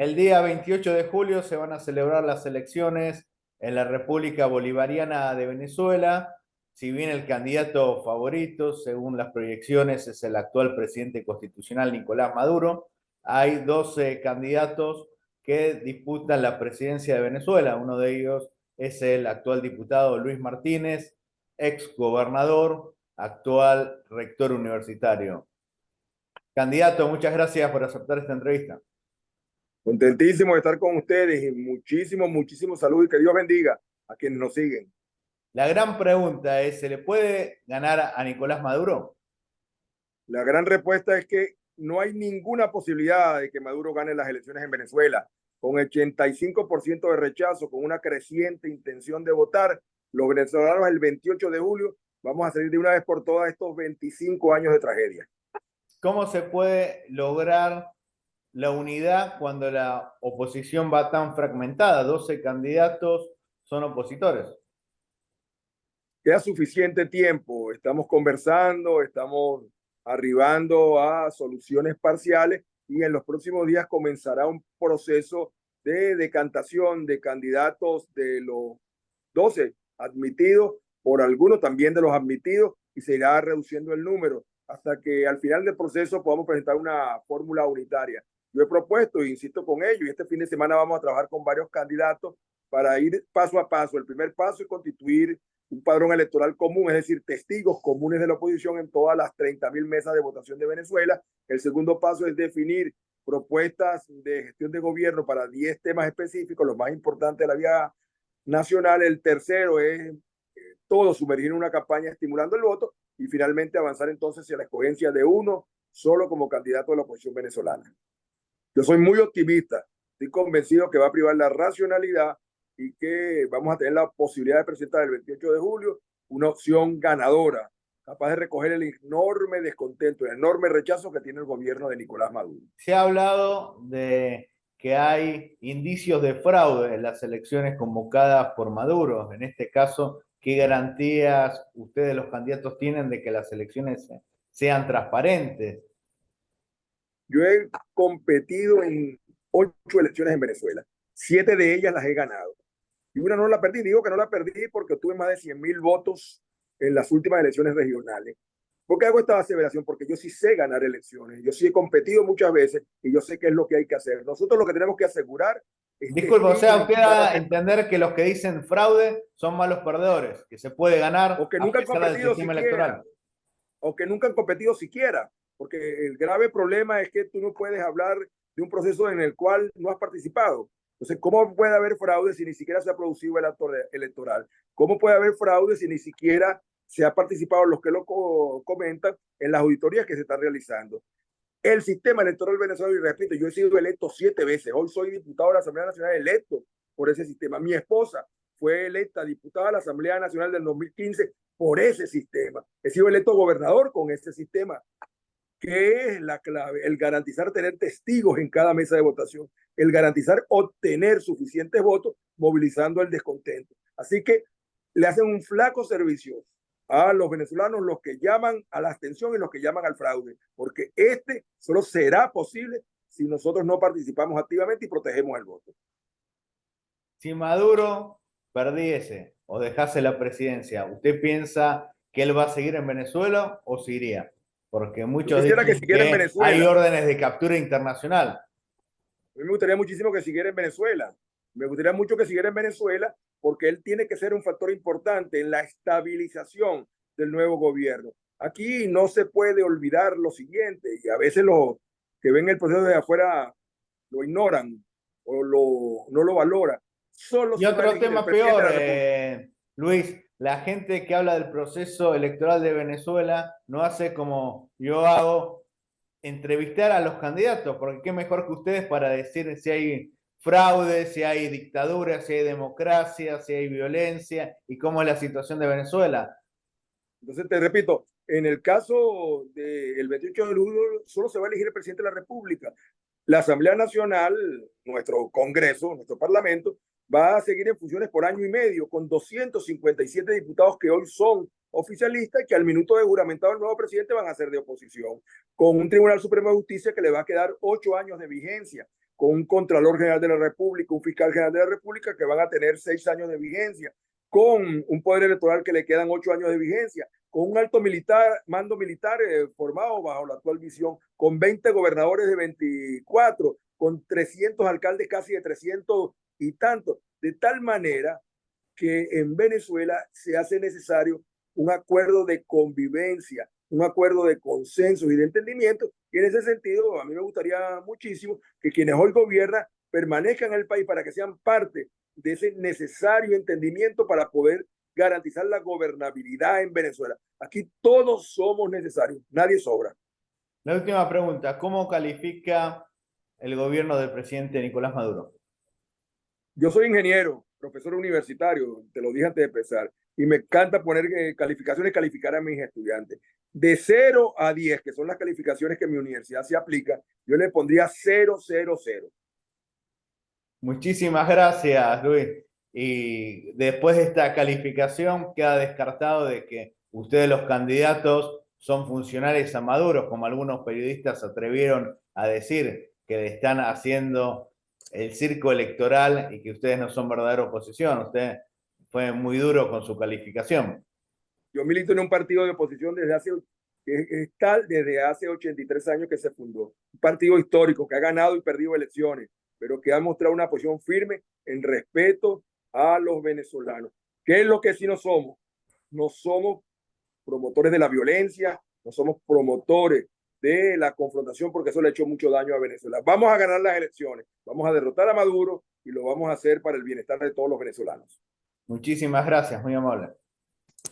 El día 28 de julio se van a celebrar las elecciones en la República Bolivariana de Venezuela. Si bien el candidato favorito, según las proyecciones, es el actual presidente constitucional Nicolás Maduro, hay 12 candidatos que disputan la presidencia de Venezuela. Uno de ellos es el actual diputado Luis Martínez, ex gobernador, actual rector universitario. Candidato, muchas gracias por aceptar esta entrevista. Contentísimo de estar con ustedes y muchísimo salud y que Dios bendiga a quienes nos siguen. La gran pregunta es, ¿se le puede ganar a Nicolás Maduro? La gran respuesta es que no hay ninguna posibilidad de que Maduro gane las elecciones en Venezuela. Con 85% de rechazo, con una creciente intención de votar, los venezolanos el 28 de julio vamos a salir de una vez por todas estos 25 años de tragedia. ¿Cómo se puede lograr la unidad cuando la oposición va tan fragmentada? 12 candidatos son opositores. Queda suficiente tiempo, estamos conversando, estamos arribando a soluciones parciales y en los próximos días comenzará un proceso de decantación de candidatos de los 12 admitidos por algunos también de los admitidos y se irá reduciendo el número hasta que al final del proceso podamos presentar una fórmula unitaria. Yo he propuesto, e insisto con ello, y este fin de semana vamos a trabajar con varios candidatos para ir paso a paso. El primer paso es constituir un padrón electoral común, es decir, testigos comunes de la oposición en todas las 30.000 mesas de votación de Venezuela. El segundo paso es definir propuestas de gestión de gobierno para 10 temas específicos, los más importantes de la vía nacional. El tercero es todo sumergir en una campaña estimulando el voto y finalmente avanzar entonces hacia la escogencia de uno solo como candidato de la oposición venezolana. Yo soy muy optimista, estoy convencido que va a privar la racionalidad y que vamos a tener la posibilidad de presentar el 28 de julio una opción ganadora, capaz de recoger el enorme descontento, el enorme rechazo que tiene el gobierno de Nicolás Maduro. Se ha hablado de que hay indicios de fraude en las elecciones convocadas por Maduro. En este caso, ¿qué garantías ustedes, los candidatos, tienen de que las elecciones sean transparentes? Yo he competido en 8 elecciones en Venezuela, 7 de ellas las he ganado y una no la perdí. Digo que no la perdí porque tuve más de 100.000 votos en las últimas elecciones regionales. ¿Por qué hago esta aseveración? Porque yo sí sé ganar elecciones, yo sí he competido muchas veces y yo sé qué es lo que hay que hacer. Nosotros lo que tenemos que asegurar es Disculpe, o testigos sea, en usted cada da a entender que los que dicen fraude son malos perdedores, que se puede ganar o que a nunca han pesar del competido sistema electoral. siquiera, o que nunca han competido siquiera, porque el grave problema es que tú no puedes hablar de un proceso en el cual no has participado. Entonces, ¿cómo puede haber fraude si ni siquiera se ha producido el acto electoral? ¿Cómo puede haber fraude si ni siquiera se ha participado, los que lo comentan, en las auditorías que se están realizando? El sistema electoral venezolano, y repito, yo he sido electo 7 veces, hoy soy diputado de la Asamblea Nacional electo por ese sistema. Mi esposa fue electa diputada de la Asamblea Nacional del 2015 por ese sistema. He sido electo gobernador con ese sistema. ¿Qué es la clave? El garantizar tener testigos en cada mesa de votación, el garantizar obtener suficientes votos movilizando el descontento. Así que le hacen un flaco servicio a los venezolanos, los que llaman a la abstención y los que llaman al fraude, porque este solo será posible si nosotros no participamos activamente y protegemos el voto. Si Maduro perdiese o dejase la presidencia, ¿usted piensa que él va a seguir en Venezuela o se iría? Porque Yo muchos quisiera que dicen siguiera en que hay Venezuela. órdenes de captura internacional. A mí me gustaría muchísimo que siguiera en Venezuela. Me gustaría mucho que siguiera en Venezuela porque él tiene que ser un factor importante en la estabilización del nuevo gobierno. Aquí no se puede olvidar lo siguiente, y a veces los que ven el proceso de afuera lo ignoran o no lo valoran. Solo Y se va a otro elegir el tema presidente peor, de la República. Luis, la gente que habla del proceso electoral de Venezuela no hace como yo hago, entrevistar a los candidatos, porque qué mejor que ustedes para decir si hay fraude, si hay dictadura, si hay democracia, si hay violencia y cómo es la situación de Venezuela. Entonces, te repito, en el caso del 28 de julio solo se va a elegir el presidente de la República. La Asamblea Nacional, nuestro Congreso, nuestro Parlamento, va a seguir en funciones por año y medio con 257 diputados que hoy son oficialistas y que al minuto de juramentado el nuevo presidente van a ser de oposición, con un Tribunal Supremo de Justicia que le va a quedar 8 años de vigencia, con un Contralor General de la República, un Fiscal General de la República, que van a tener 6 años de vigencia, con un poder electoral que le quedan 8 años de vigencia, con un alto mando militar formado bajo la actual visión, con 20 gobernadores de 24, con 300 alcaldes, casi de 300 y tantos, de tal manera que en Venezuela se hace necesario un acuerdo de convivencia, un acuerdo de consenso y de entendimiento, y en ese sentido a mí me gustaría muchísimo que quienes hoy gobiernan permanezcan en el país para que sean parte de ese necesario entendimiento para poder garantizar la gobernabilidad en Venezuela. Aquí todos somos necesarios, nadie sobra. La última pregunta, ¿cómo califica el gobierno del presidente Nicolás Maduro? Yo soy ingeniero, profesor universitario, te lo dije antes de empezar, y me encanta poner calificaciones, calificar a mis estudiantes. De 0 a 10, que son las calificaciones que mi universidad se aplica, yo le pondría 0, 0, 0. Muchísimas gracias, Luis. Y después de esta calificación queda descartado de que ustedes los candidatos son funcionales a Maduro, como algunos periodistas se atrevieron a decir que le están haciendo el circo electoral y que ustedes no son verdadera oposición. Usted fue muy duro con su calificación. Yo milito en un partido de oposición desde hace 83 años que se fundó. Un partido histórico que ha ganado y perdido elecciones, pero que ha mostrado una posición firme en respeto a los venezolanos. ¿Qué es lo que sí no somos? No somos promotores de la violencia, no somos promotores de la confrontación, porque eso le ha hecho mucho daño a Venezuela. Vamos a ganar las elecciones, vamos a derrotar a Maduro y lo vamos a hacer para el bienestar de todos los venezolanos. Muchísimas gracias, muy amable.